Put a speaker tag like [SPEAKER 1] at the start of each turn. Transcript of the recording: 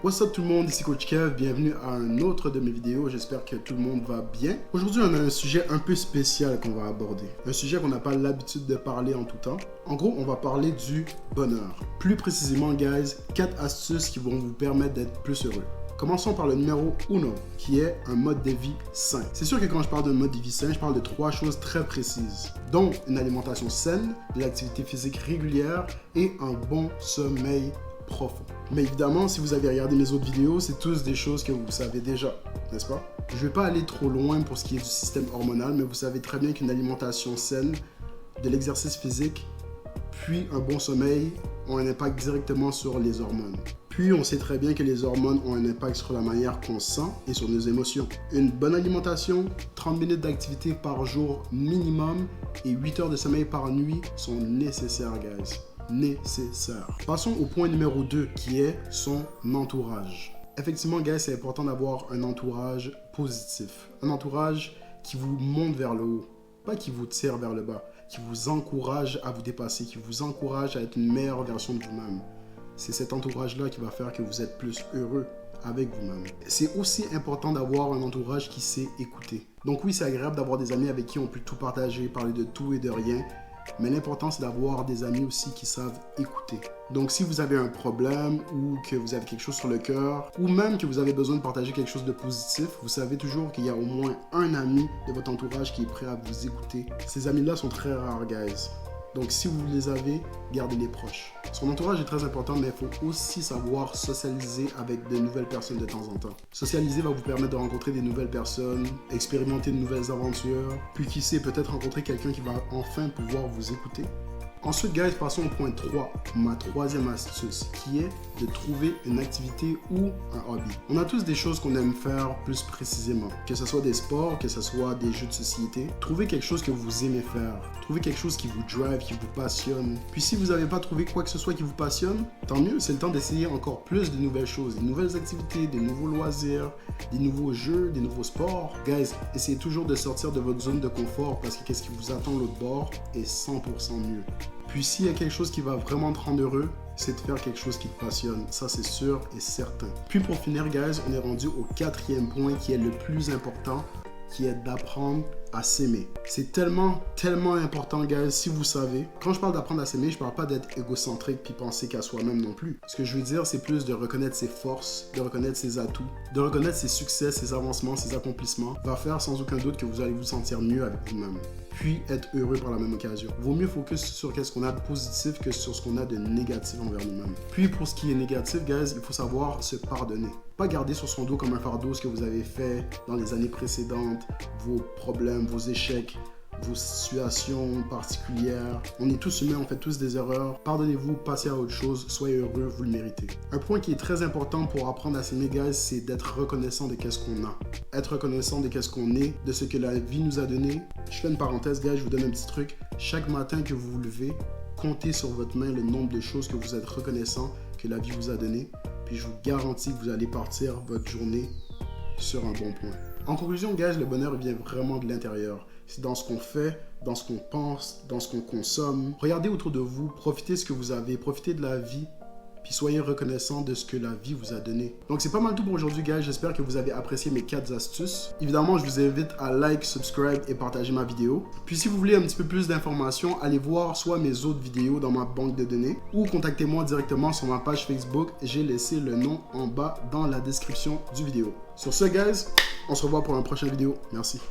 [SPEAKER 1] What's up tout le monde, ici Coach Kev, bienvenue à un autre de mes vidéos, j'espère que tout le monde va bien. Aujourd'hui on a un sujet un peu spécial qu'on va aborder, un sujet qu'on n'a pas l'habitude de parler en tout temps. En gros, on va parler du bonheur. Plus précisément guys, 4 astuces qui vont vous permettre d'être plus heureux. Commençons par le numéro 1, qui est un mode de vie sain. C'est sûr que quand je parle d'un mode de vie sain, je parle de 3 choses très précises, dont une alimentation saine, de l'activité physique régulière et un bon sommeil profond. Mais évidemment, si vous avez regardé mes autres vidéos, c'est tous des choses que vous savez déjà, n'est-ce pas? Je ne vais pas aller trop loin pour ce qui est du système hormonal, mais vous savez très bien qu'une alimentation saine, de l'exercice physique, puis un bon sommeil ont un impact directement sur les hormones. Puis on sait très bien que les hormones ont un impact sur la manière qu'on se sent et sur nos émotions. Une bonne alimentation, 30 minutes d'activité par jour minimum et 8 heures de sommeil par nuit sont nécessaires, guys. Nécessaire. Passons au point numéro 2 qui est son entourage. Effectivement, guys, c'est important d'avoir un entourage positif. Un entourage qui vous monte vers le haut, pas qui vous tire vers le bas, qui vous encourage à vous dépasser, qui vous encourage à être une meilleure version de vous-même. C'est cet entourage-là qui va faire que vous êtes plus heureux avec vous-même. C'est aussi important d'avoir un entourage qui sait écouter. Donc oui, c'est agréable d'avoir des amis avec qui on peut tout partager, parler de tout et de rien. Mais l'important, c'est d'avoir des amis aussi qui savent écouter. Donc, si vous avez un problème ou que vous avez quelque chose sur le cœur, ou même que vous avez besoin de partager quelque chose de positif, vous savez toujours qu'il y a au moins un ami de votre entourage qui est prêt à vous écouter. Ces amis-là sont très rares, guys. Donc, si vous les avez, gardez-les proches. Son entourage est très important, mais il faut aussi savoir socialiser avec de nouvelles personnes de temps en temps. Socialiser va vous permettre de rencontrer des nouvelles personnes, expérimenter de nouvelles aventures, puis qui sait, peut-être rencontrer quelqu'un qui va enfin pouvoir vous écouter. Ensuite, guys, passons au point 3, ma troisième astuce, qui est de trouver une activité ou un hobby. On a tous des choses qu'on aime faire plus précisément, que ce soit des sports, que ce soit des jeux de société. Trouvez quelque chose que vous aimez faire. Trouvez quelque chose qui vous drive, qui vous passionne. Puis si vous n'avez pas trouvé quoi que ce soit qui vous passionne, tant mieux, c'est le temps d'essayer encore plus de nouvelles choses, des nouvelles activités, des nouveaux loisirs, des nouveaux jeux, des nouveaux sports. Guys, essayez toujours de sortir de votre zone de confort parce que qu'est-ce qui vous attend l'autre bord est 100% mieux. Puis s'il y a quelque chose qui va vraiment te rendre heureux, c'est de faire quelque chose qui te passionne. Ça, c'est sûr et certain. Puis pour finir, guys, on est rendu au 4e point qui est le plus important, qui est d'apprendre à s'aimer. C'est tellement important, guys, si vous savez. Quand je parle d'apprendre à s'aimer, je parle pas d'être égocentrique puis penser qu'à soi-même non plus. Ce que je veux dire, c'est plus de reconnaître ses forces, de reconnaître ses atouts, de reconnaître ses succès, ses avancements, ses accomplissements. Va faire sans aucun doute que vous allez vous sentir mieux avec vous-même. Puis être heureux par la même occasion. Vaut mieux focus sur ce qu'on a de positif que sur ce qu'on a de négatif envers nous-mêmes. Puis pour ce qui est négatif, guys, il faut savoir se pardonner. Pas garder sur son dos comme un fardeau ce que vous avez fait dans les années précédentes, vos problèmes, vos échecs, vos situations particulières. On est tous humains, on fait tous des erreurs. Pardonnez-vous, passez à autre chose, soyez heureux, vous le méritez. Un point qui est très important pour apprendre à s'aimer, guys, c'est d'être reconnaissant de qu'est-ce qu'on a. Être reconnaissant de qu'est-ce qu'on est, de ce que la vie nous a donné. Je fais une parenthèse, guys, je vous donne un petit truc. Chaque matin que vous vous levez, comptez sur votre main le nombre de choses que vous êtes reconnaissant que la vie vous a donné. Puis je vous garantis que vous allez partir votre journée sur un bon point. En conclusion, guys, le bonheur vient vraiment de l'intérieur. C'est dans ce qu'on fait, dans ce qu'on pense, dans ce qu'on consomme. Regardez autour de vous, profitez de ce que vous avez, profitez de la vie, puis soyez reconnaissant de ce que la vie vous a donné. Donc c'est pas mal tout pour aujourd'hui, guys. J'espère que vous avez apprécié mes 4 astuces. Évidemment, je vous invite à like, subscribe et partager ma vidéo. Puis si vous voulez un petit peu plus d'informations, allez voir soit mes autres vidéos dans ma banque de données ou contactez-moi directement sur ma page Facebook. J'ai laissé le nom en bas dans la description du vidéo. Sur ce, guys, on se revoit pour une prochaine vidéo. Merci.